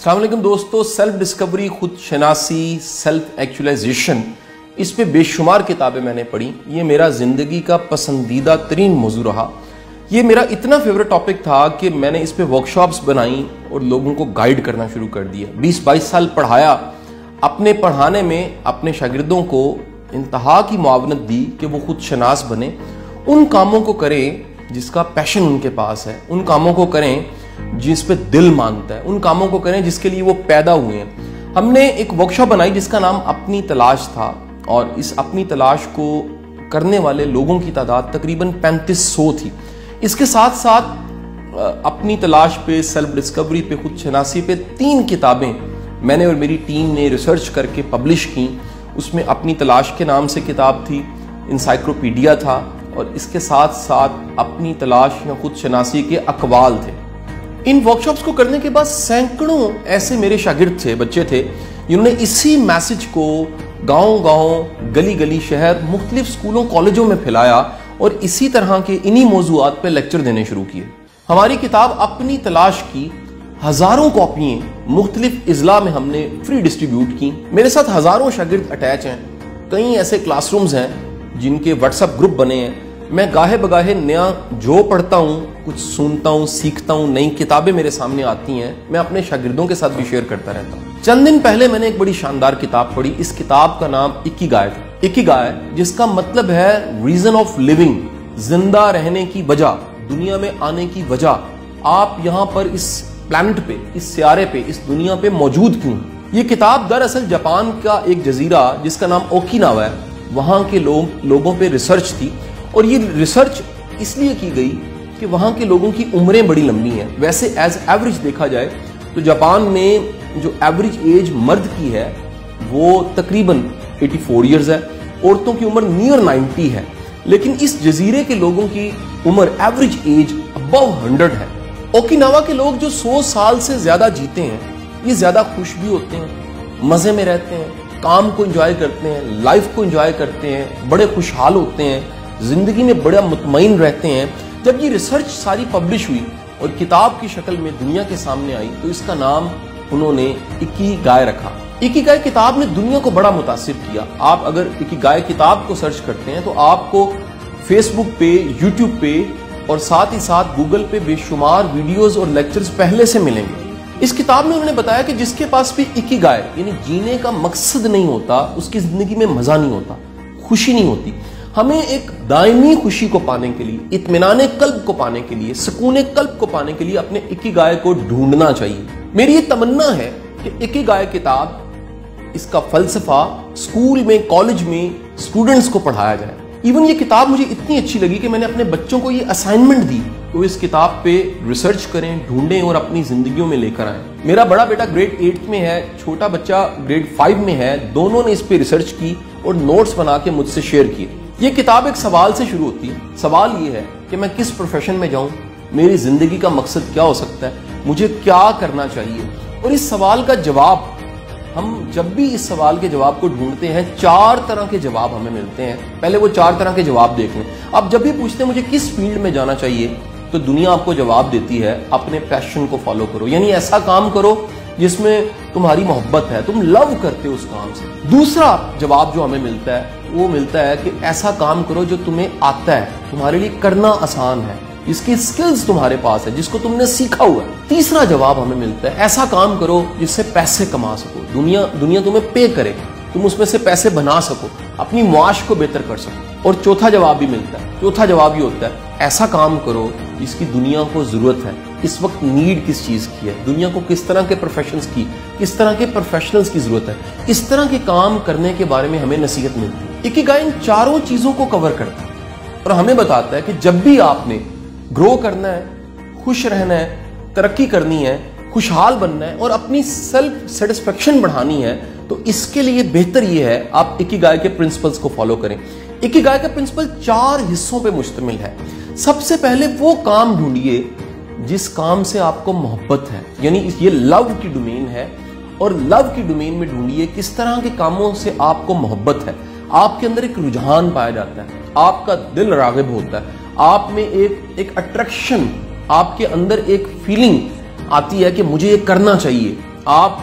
अस्सलाम वालेकुम दोस्तों, सेल्फ डिस्कवरी, खुद शनासी, सेल्फ एक्चुअलाइजेशन, इस पे बेशुमार किताबें मैंने पढ़ी। ये मेरा ज़िंदगी का पसंदीदा तरीन मौजू रहा। ये मेरा इतना फेवरेट टॉपिक था कि मैंने इस पे वर्कशॉप्स बनाई और लोगों को गाइड करना शुरू कर दिया। 20-22 साल पढ़ाया। अपने पढ़ाने में अपने शागिर्दों को इंतहा की मुआवनत दी कि वो खुद शनास बने, उन कामों को करें जिसका पैशन उनके पास है, उन कामों को करें जिस पे दिल मानता है, उन कामों को करें जिसके लिए वो पैदा हुए हैं। हमने एक वर्कशॉप बनाई जिसका नाम अपनी तलाश था और इस अपनी तलाश को करने वाले लोगों की तादाद तकरीबन 3500 थी। इसके साथ साथ अपनी तलाश पे, सेल्फ डिस्कवरी पे, खुद शनासी पे 3 किताबें मैंने और मेरी टीम ने रिसर्च करके पब्लिश की। उसमें अपनी तलाश के नाम से किताब थी, इंसाइक्लोपीडिया था और इसके साथ साथ अपनी तलाश या खुद शनासी के अकवाल थे। इन वर्कशॉप्स को करने के बाद सैकड़ों ऐसे मेरे शागिर्द थे, बच्चे थे, जिन्होंने इसी मैसेज को गांव-गांव, गली-गली, शहर, मुख्तलिफ स्कूलों, कॉलेजों में फैलाया और इसी तरह के इन्हीं मौजूआत पे लेक्चर देने शुरू किए। हमारी किताब अपनी तलाश की हजारों कॉपियां मुख्तलिफ इजला में हमने फ्री डिस्ट्रीब्यूट की। मेरे साथ हजारों शागिर्द अटैच हैं। कई ऐसे क्लासरूम्स हैं जिनके व्हाट्सएप ग्रुप बने हैं। मैं गाहे बगाहे नया जो पढ़ता हूँ, कुछ सुनता हूँ, सीखता हूँ, नई किताबें मेरे सामने आती हैं, मैं अपने शागिर्दों के साथ भी शेयर करता रहता हूँ। चंद दिन पहले मैंने एक बड़ी शानदार किताब पढ़ी। इस किताब का नाम इकिगाई था। इकिगाई जिसका मतलब है रीजन ऑफ लिविंग, जिंदा रहने की वजह, दुनिया में आने की वजह। आप यहाँ पर इस प्लैनेट पे, इस सियारे पे, इस दुनिया पे मौजूद क्यों? ये किताब दरअसल जापान का एक जजीरा जिसका नाम ओकिनावा है, वहां के लोगों पे रिसर्च थी और ये रिसर्च इसलिए की गई कि वहां के लोगों की उम्रें बड़ी लंबी हैं। वैसे एज एवरेज देखा जाए तो जापान में जो एवरेज एज मर्द की है वो तकरीबन 84 इयर्स है, औरतों की उम्र नियर 90 है, लेकिन इस जजीरे के लोगों की उम्र एवरेज एज अबव 100 है। ओकिनावा के लोग जो 100 साल से ज्यादा जीते हैं, ये ज्यादा खुश भी होते हैं, मजे में रहते हैं, काम को एंजॉय करते हैं, लाइफ को एंजॉय करते हैं, बड़े खुशहाल होते हैं, जिंदगी में बड़ा मुतमईन रहते हैं। जब ये रिसर्च सारी पब्लिश हुई और किताब की शक्ल में दुनिया के सामने आई तो इसका नाम उन्होंने इकिगाई रखा। इकिगाई किताब ने दुनिया को बड़ा मुतासिर किया। आप अगर इकिगाई किताब को सर्च करते हैं तो आपको फेसबुक पे, यूट्यूब पे और साथ ही साथ गूगल पे बेशुमार वीडियोस और लेक्चर्स पहले से मिलेंगे। इस किताब में उन्होंने बताया कि जिसके पास भी इकिगाई यानी जीने का मकसद नहीं होता, उसकी जिंदगी में मजा नहीं होता, खुशी नहीं होती। हमें एक दायमी खुशी को पाने के लिए, इत्मीनाने कल्ब को पाने के लिए, सुकूने कल्ब को पाने के लिए अपने इकिगाई को ढूंढना चाहिए। मेरी ये तमन्ना है कि इकिगाई किताब, इसका फलसफा स्कूल में, कॉलेज में स्टूडेंट्स को पढ़ाया जाए। इवन ये किताब मुझे इतनी अच्छी लगी कि मैंने अपने बच्चों को ये असाइनमेंट दी कि वो इस किताब पे रिसर्च करें, ढूंढें और अपनी जिंदगियों में लेकर आएं। मेरा बड़ा बेटा ग्रेड 8 में है, छोटा बच्चा ग्रेड 5 में है। दोनों ने इस पे रिसर्च की और नोट्स बना के मुझसे शेयर किए। ये किताब एक सवाल से शुरू होती है। सवाल ये है कि मैं किस प्रोफेशन में जाऊं, मेरी जिंदगी का मकसद क्या हो सकता है, मुझे क्या करना चाहिए। और इस सवाल का जवाब, हम जब भी इस सवाल के जवाब को ढूंढते हैं, 4 तरह के जवाब हमें मिलते हैं। पहले वो 4 तरह के जवाब देख लें। आप जब भी पूछते हैं मुझे किस फील्ड में जाना चाहिए, तो दुनिया आपको जवाब देती है अपने पैशन को फॉलो करो, यानी ऐसा काम करो जिसमें तुम्हारी मोहब्बत है, तुम लव करते हो उस काम से। दूसरा जवाब जो हमें मिलता है वो मिलता है कि ऐसा काम करो जो तुम्हें आता है, तुम्हारे लिए करना आसान है, इसकी स्किल्स तुम्हारे पास है, जिसको तुमने सीखा हुआ है। तीसरा जवाब हमें मिलता है ऐसा काम करो जिससे पैसे कमा सको, दुनिया तुम्हें पे करे, तुम उसमें से पैसे बना सको, अपनी मुआश को बेहतर कर सको। और चौथा जवाब भी मिलता है। चौथा जवाब ये होता है ऐसा काम करो जिसकी दुनिया को जरूरत है। इस वक्त नीड किस चीज की है, दुनिया को किस तरह के प्रोफेशंस की, किस तरह के प्रोफेशनल्स की जरूरत है, इस तरह के काम करने के बारे में हमें नसीहत मिलती है। इकिगाई इन 4 चीजों को कवर करता है और हमें बताता है कि जब भी आपने ग्रो करना है, खुश रहना है, तरक्की करनी है, खुशहाल बनना है और अपनी सेल्फ सेटिस्फेक्शन बढ़ानी है, तो इसके लिए बेहतर यह है आप इकिगाई के प्रिंसिपल्स को फॉलो करें। इकिगाई का प्रिंसिपल 4 हिस्सों पे मुश्तमिल है। सबसे पहले वो काम ढूंढिए जिस काम से आपको मोहब्बत है, यानी ये लव की डोमेन है, और लव की डोमेन में ढूंढिए किस तरह के कामों से आपको मोहब्बत है। आपके अंदर एक रुझान पाया जाता है, आपका दिल रागिब होता है, आप में एक अट्रैक्शन, आपके अंदर एक फीलिंग आती है कि मुझे ये करना चाहिए। آپ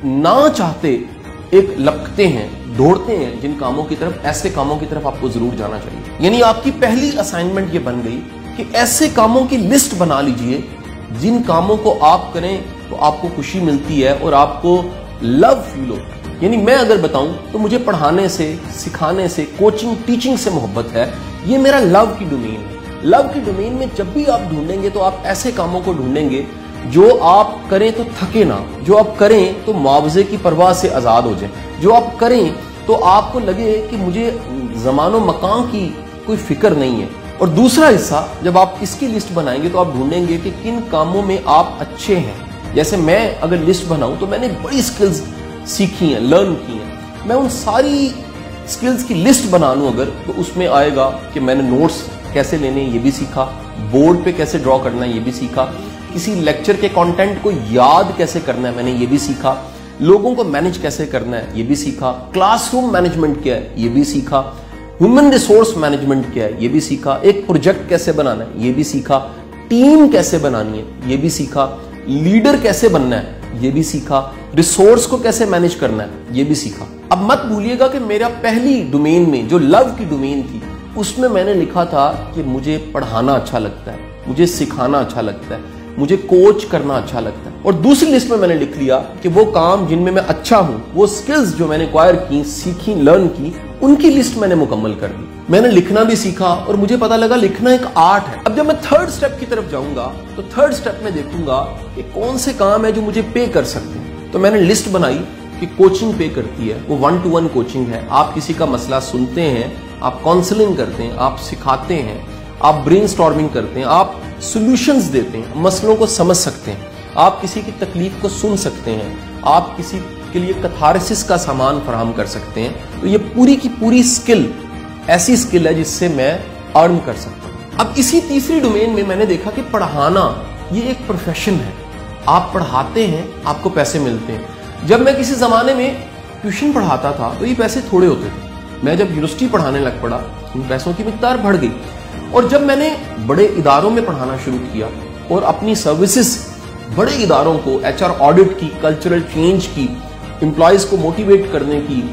ना चाहते एक लपकते हैं, दौड़ते हैं जिन कामों की तरफ, ऐसे कामों की तरफ आपको जरूर जाना चाहिए। यानी आपकी पहली असाइनमेंट ये बन गई कि ऐसे कामों की लिस्ट बना लीजिए जिन कामों को आप करें तो आपको खुशी मिलती है और आपको लव फील होता है। यानी मैं अगर बताऊं तो मुझे पढ़ाने से, सिखाने से, कोचिंग, टीचिंग से मोहब्बत है। ये मेरा लव की डोमेन है। लव की डोमेन में जब भी आप ढूंढेंगे तो आप ऐसे कामों को ढूंढेंगे जो आप करें तो थके ना, जो आप करें तो मुआवजे की परवाह से आजाद हो जाए, जो आप करें तो आपको लगे कि मुझे जमानो मकान की कोई फिक्र नहीं है। और दूसरा हिस्सा, जब आप इसकी लिस्ट बनाएंगे तो आप ढूंढेंगे कि किन कामों में आप अच्छे हैं। जैसे मैं अगर लिस्ट बनाऊं तो मैंने बड़ी स्किल्स सीखी हैं, लर्न की हैं। मैं उन सारी स्किल्स की लिस्ट बना लूं अगर, तो उसमें आएगा कि मैंने नोट्स कैसे लेने ये भी सीखा, बोर्ड पे कैसे ड्रॉ करना है ये भी सीखा, किसी लेक्चर के कंटेंट को याद कैसे करना है मैंने ये भी सीखा, लोगों को मैनेज कैसे करना है ये भी सीखा, क्लासरूम मैनेजमेंट क्या है ये भी सीखा, ह्यूमन रिसोर्स मैनेजमेंट क्या है ये भी सीखा, एक प्रोजेक्ट कैसे बनाना है ये भी सीखा, टीम कैसे बनानी है ये भी सीखा, लीडर कैसे बनना है ये भी सीखा, रिसोर्स को कैसे मैनेज करना है ये भी सीखा। अब मत भूलिएगा कि मेरा पहली डोमेन में जो लव की डोमेन थी उसमें मैंने लिखा था कि मुझे पढ़ाना अच्छा लगता है, मुझे सिखाना अच्छा लगता है, मुझे कोच करना अच्छा लगता है। और दूसरी लिस्ट में मैंने लिख लिया कि वो काम जिनमें मैं अच्छा हूं, वो स्किल्स जो मैंने एक्वायर की, सीखी, लर्न की, उनकी लिस्ट मैंने मुकम्मल कर दी। मैंने लिखना भी सीखा और मुझे पता लगा लिखना एक आर्ट है। अब जब मैं थर्ड स्टेप की तरफ जाऊंगा तो थर्ड स्टेप में देखूंगा कि कौन से काम है जो मुझे पे कर सकते हैं। तो मैंने लिस्ट बनाई कि कोचिंग पे करती है, वो 1-to-1 कोचिंग है। आप किसी का मसला सुनते हैं, आप काउंसलिंग करते हैं, आप सिखाते हैं, आप ब्रेनस्टॉर्मिंग करते हैं, आप सॉल्यूशंस देते हैं, मसलों को समझ सकते हैं, आप किसी की तकलीफ को सुन सकते हैं, आप किसी के लिए कैथारसिस का सामान फराहम कर सकते हैं। तो ये पूरी की पूरी स्किल ऐसी स्किल है जिससे मैं अर्न कर सकता हूं। अब इसी तीसरी डोमेन में मैंने देखा कि पढ़ाना ये एक प्रोफेशन है। आप पढ़ाते हैं, आपको पैसे मिलते हैं। जब मैं किसी जमाने में ट्यूशन पढ़ाता था तो ये पैसे थोड़े होते थे। मैं जब यूनिवर्सिटी पढ़ाने लग पड़ा, इन पैसों की मिकदार बढ़ गई। और जब मैंने बड़े इदारों में पढ़ाना शुरू किया और अपनी सर्विसेज बड़े इदारों को, एचआर ऑडिट की, कल्चरल चेंज की, एम्प्लॉयज को मोटिवेट करने की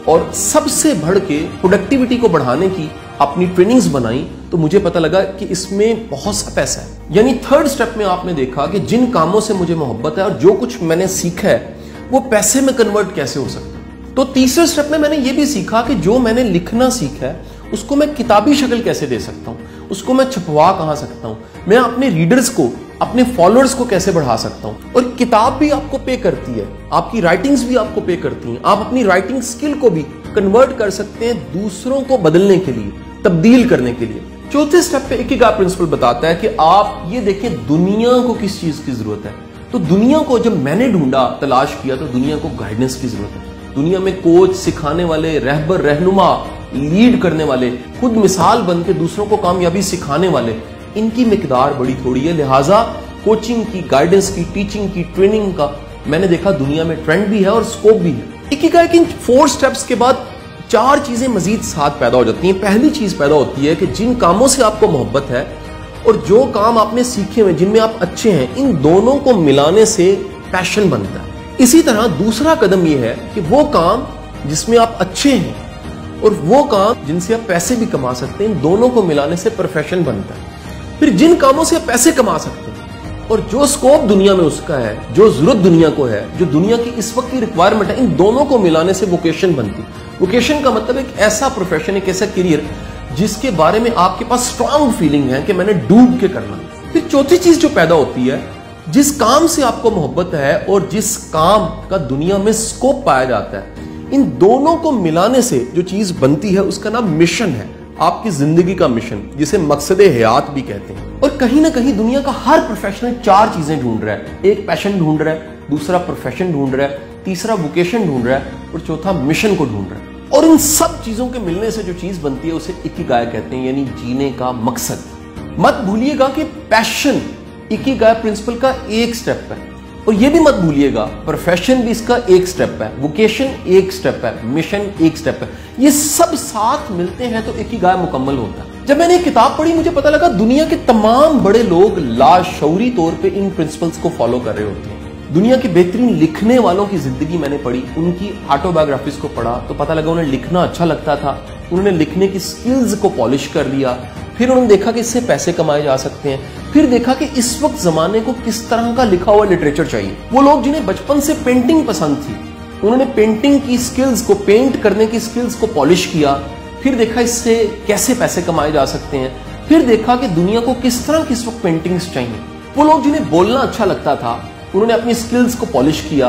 और सबसे बढ़ के प्रोडक्टिविटी को बढ़ाने की अपनी ट्रेनिंग्स बनाई, तो मुझे पता लगा कि इसमें बहुत सा पैसा है। यानी थर्ड स्टेप में आपने देखा कि जिन कामों से मुझे मोहब्बत है और जो कुछ मैंने सीखा है वो पैसे में कन्वर्ट कैसे हो सकता है। तो तीसरे स्टेप में मैंने ये भी सीखा कि जो मैंने लिखना सीखा है उसको मैं किताबी शक्ल कैसे दे सकता हूँ, उसको मैं छपवा कहाँ सकता हूँ, मैं अपने रीडर्स को, अपने फॉलोअर्स को कैसे बढ़ा सकता हूँ। और किताब भी आपको पे करती है, आपकी राइटिंग्स भी आपको पे करती हैं। आप अपनी राइटिंग स्किल को भी कन्वर्ट कर सकते हैं दूसरों को बदलने के लिए, तब्दील करने के लिए। चौथे स्टेप पे इकिगाई प्रिंसिपल बताता है कि आप ये देखिए दुनिया को किस चीज की जरूरत है। तो दुनिया को जब मैंने ढूंढा, तलाश किया, तो दुनिया को गाइडेंस की जरूरत है। दुनिया में कोच, सिखाने वाले, रहबर, रहनुमा, लीड करने वाले, खुद मिसाल बन के दूसरों को कामयाबी सिखाने वाले, इनकी मिकदार बड़ी थोड़ी है। लिहाजा कोचिंग की, गाइडेंस की, टीचिंग की, ट्रेनिंग का मैंने देखा दुनिया में ट्रेंड भी है और स्कोप भी है। इकिगाई के 4 स्टेप्स के बाद 4 चीजें मजीद साथ पैदा हो जाती हैं। पहली चीज पैदा होती है कि जिन कामों से आपको मोहब्बत है और जो काम आपने सीखे हुए, जिनमें आप अच्छे हैं, इन दोनों को मिलाने से पैशन बनता है। इसी तरह दूसरा कदम यह है कि वो काम जिसमें आप अच्छे हैं और वो काम जिनसे आप पैसे भी कमा सकते हैं, इन दोनों को मिलाने से प्रोफेशन बनता है। फिर जिन कामों से आप पैसे कमा सकते हैं और जो स्कोप दुनिया में उसका है, जो जरूरत दुनिया को है, जो दुनिया की इस वक्त की रिक्वायरमेंट है, इन दोनों को मिलाने से वोकेशन बनती है। वोकेशन का मतलब एक ऐसा प्रोफेशन, एक ऐसा करियर जिसके बारे में आपके पास स्ट्रांग फीलिंग है कि मैंने डूब के करना है। फिर चौथी चीज जो पैदा होती है, जिस काम से आपको मोहब्बत है और जिस काम का दुनिया में स्कोप पाया जाता है, इन दोनों को मिलाने से जो चीज बनती है उसका नाम मिशन है। आपकी जिंदगी का मिशन, जिसे मकसद हयात भी कहते हैं। और कहीं ना कहीं दुनिया का हर प्रोफेशनल 4 चीजें ढूंढ रहा है। एक पैशन ढूंढ रहा है, दूसरा प्रोफेशन ढूंढ रहा है, तीसरा वोकेशन ढूंढ रहा है और चौथा मिशन को ढूंढ रहा है। और इन सब चीजों के मिलने से जो चीज बनती है उसे इकिगाई कहते हैं, यानी जीने का मकसद। मत भूलिएगा कि पैशन इकिगाई प्रिंसिपल का एक स्टेप है और ये भी मत भूलिएगा प्रोफेशन भी इसका एक स्टेप है, वोकेशन एक स्टेप है, मिशन एक स्टेप है। ये सब साथ मिलते हैं तो इकिगाई मुकम्मल होता है। जब मैंने एक किताब पढ़ी मुझे पता लगा दुनिया के तमाम बड़े लोग लाशऊरी तौर पे इन प्रिंसिपल्स को फॉलो कर रहे होते हैं। दुनिया के बेहतरीन लिखने वालों की जिंदगी मैंने पढ़ी, उनकी ऑटोबायोग्राफीज को पढ़ा तो पता लगा उन्हें लिखना अच्छा लगता था, उन्होंने लिखने की स्किल्स को पॉलिश कर लिया, फिर उन्होंने देखा कि इससे पैसे कमाए जा सकते हैं, फिर देखा कि इस वक्त जमाने को किस तरह का लिखा हुआ लिटरेचर चाहिए। वो लोग जिन्हें बचपन से पेंटिंग पसंद थी, उन्होंने पेंटिंग की स्किल्स को, पेंट करने की स्किल्स को पॉलिश किया, फिर देखा इससे कैसे पैसे कमाए जा सकते हैं, फिर देखा कि दुनिया को किस तरह की इस वक्त पेंटिंग्स चाहिए। वो लोग जिन्हें बोलना अच्छा लगता था, उन्होंने अपनी स्किल्स को पॉलिश किया,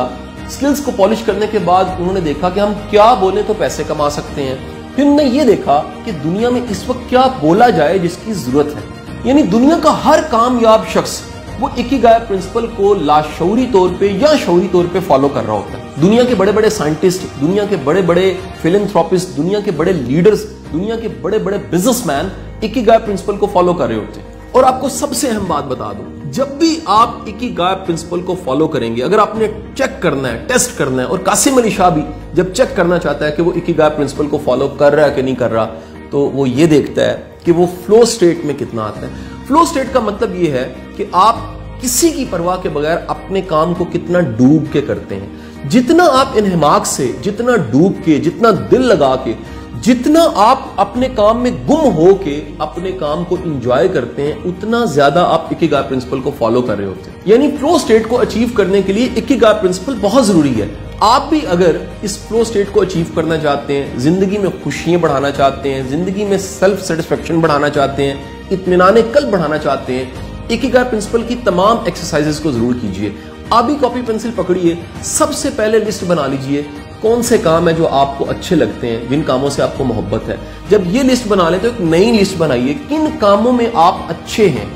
स्किल्स को पॉलिश करने के बाद उन्होंने देखा कि हम क्या बोलें तो पैसे कमा सकते हैं, फिर उन्होंने ये देखा कि दुनिया में इस वक्त क्या बोला जाए जिसकी जरूरत है। यानी दुनिया का हर कामयाब शख्स वो इकिगाई प्रिंसिपल को लाशऊरी तौर पे या शऊरी तौर पे फॉलो कर रहा होता है। दुनिया के बड़े बड़े साइंटिस्ट, दुनिया के बड़े बड़े फिलैंथ्रोपिस्ट, दुनिया के बड़े लीडर्स, दुनिया के बड़े बड़े बिजनेसमैन इकिगाई प्रिंसिपल को फॉलो कर रहे होते हैं। और आपको सबसे अहम बात बता दूं, जब भी आप इकिगाई प्रिंसिपल को फॉलो करेंगे, अगर आपने चेक करना है, टेस्ट करना है, और कासिम अली शाह भी जब चेक करना चाहता है कि वो इकिगाई प्रिंसिपल को फॉलो कर रहा है कि नहीं कर रहा, तो वो ये देखता है कि वो फ्लो स्टेट में कितना आता है। फ्लो स्टेट का मतलब ये है कि आप किसी की परवाह के बगैर अपने काम को कितना डूब के करते हैं। जितना आप इन्हिमाक से, जितना डूब के, जितना दिल लगा के, जितना आप अपने काम में गुम हो के अपने काम को एंजॉय करते हैं, उतना ज्यादा आप इकिगाई प्रिंसिपल को फॉलो कर रहे होते हैं। यानी फ्लो स्टेट को अचीव करने के लिए इकिगाई प्रिंसिपल बहुत जरूरी है। आप भी अगर इस फ्लो स्टेट को अचीव करना चाहते हैं, जिंदगी में खुशियां बढ़ाना चाहते हैं, जिंदगी में सेल्फ सेटिस्फेक्शन बढ़ाना चाहते हैं, इत्मीनान कल्ब बढ़ाना चाहते हैं, इकिगाई प्रिंसिपल की तमाम एक्सरसाइजेस को जरूर कीजिए। आप भी कॉपी पेंसिल पकड़िए, सबसे पहले लिस्ट बना लीजिए कौन से काम है जो आपको अच्छे लगते हैं, जिन कामों से आपको मोहब्बत है। जब ये लिस्ट बना लें तो एक नई लिस्ट बनाइए, किन कामों में आप अच्छे हैं,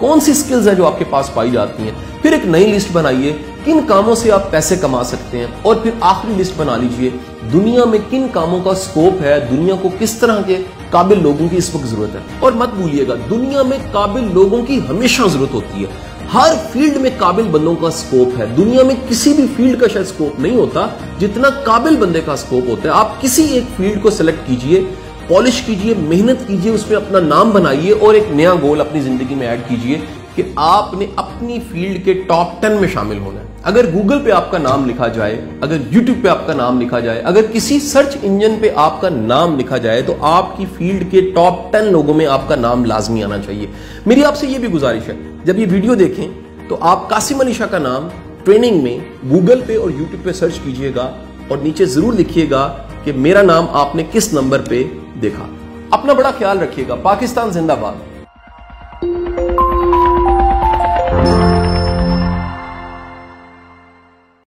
कौन सी स्किल्स है जो आपके पास पाई जाती हैं। फिर एक नई लिस्ट बनाइए, किन कामों से आप पैसे कमा सकते हैं। और फिर आखिरी लिस्ट बना लीजिए, दुनिया में किन कामों का स्कोप है, दुनिया को किस तरह के काबिल लोगों की इस वक्त जरूरत है। और मत भूलिएगा, दुनिया में काबिल लोगों की हमेशा जरूरत होती है। हर फील्ड में काबिल बंदों का स्कोप है। दुनिया में किसी भी फील्ड का शायद स्कोप नहीं होता जितना काबिल बंदे का स्कोप होता है। आप किसी एक फील्ड को सिलेक्ट कीजिए, पॉलिश कीजिए, मेहनत कीजिए, उसमें अपना नाम बनाइए और एक नया गोल अपनी जिंदगी में ऐड कीजिए कि आपने अपनी फील्ड के टॉप 10 में शामिल होना है। अगर गूगल पे आपका नाम लिखा जाए, अगर यूट्यूब पे आपका नाम लिखा जाए, अगर किसी सर्च इंजन पे आपका नाम लिखा जाए, तो आपकी फील्ड के टॉप 10 लोगों में आपका नाम लाजमी आना चाहिए। मेरी आपसे ये भी गुजारिश है, जब ये वीडियो देखें तो आप कासिम अली शाह का नाम ट्रेनिंग में गूगल पे और यूट्यूब पे सर्च कीजिएगा और नीचे जरूर लिखिएगा कि मेरा नाम आपने किस नंबर पे देखा। अपना बड़ा ख्याल रखिएगा। पाकिस्तान जिंदाबाद।